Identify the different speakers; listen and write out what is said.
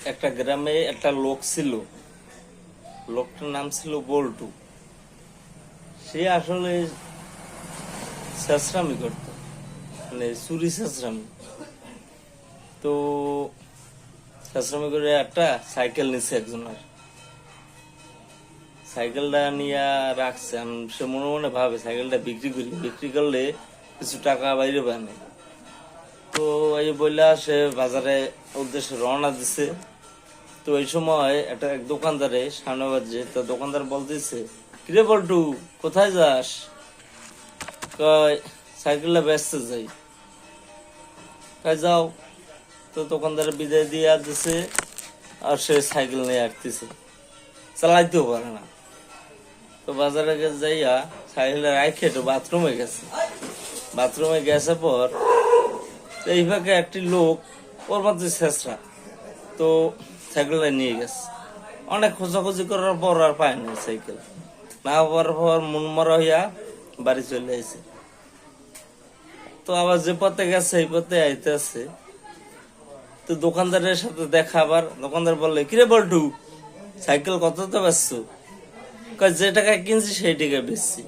Speaker 1: একটা গ্রামে একটা লোক ছিল, লোকটার নাম ছিল বল্টু। সে আসলে চেঁচড়ামি করত, মানে চুরি চেঁচড়ামি। তো চেঁচড়ামি করে একটা সাইকেল নিচ্ছে একজনের, সাইকেলটা নিয়ে রাখছে। সে মনে মনে ভাবে সাইকেলটা বিক্রি করলে কিছু টাকা বাইরে পায়। তো এই বললা সে বাজারে উদ্দেশ্যে রওনা দিছে। তো এই সময় এক দোকানদারে সামনে বাজছে, তো দোকানদার বলতেছে, কিরে বল্টু কোথায় যাস? কয় সাইকেলটা বেচতে যাই। কয় যাও। তো দোকানদারে বিদায় দিয়ে দিছে, আর সে সাইকেল নিয়ে আসতেছে, চালাইতেও পারে না। তো বাজারে যাইয়া সাইকেলটা রাখে তো বাথরুমে গেছে। বাথরুমে গেছে পর এই ফাঁকে একটি লোক, ওর মধ্যে শেষরা, তো সাইকেলটা নিয়ে গেছে। অনেক খোঁজাখুঁজি করার পর আর পায় না সাইকেল। না পাওয়ার পর মন মরা হইয়া বাড়ি চলে আসে। তো আবার যে পথে গেছে এই পথে আইতে আছে। তো দোকানদারের সাথে দেখা, আবার দোকানদার বললে, কিরে বল্টু সাইকেল কত তো বেচছো? কয় যে টাকায় কিনছি সেই টাকায় বেচছি।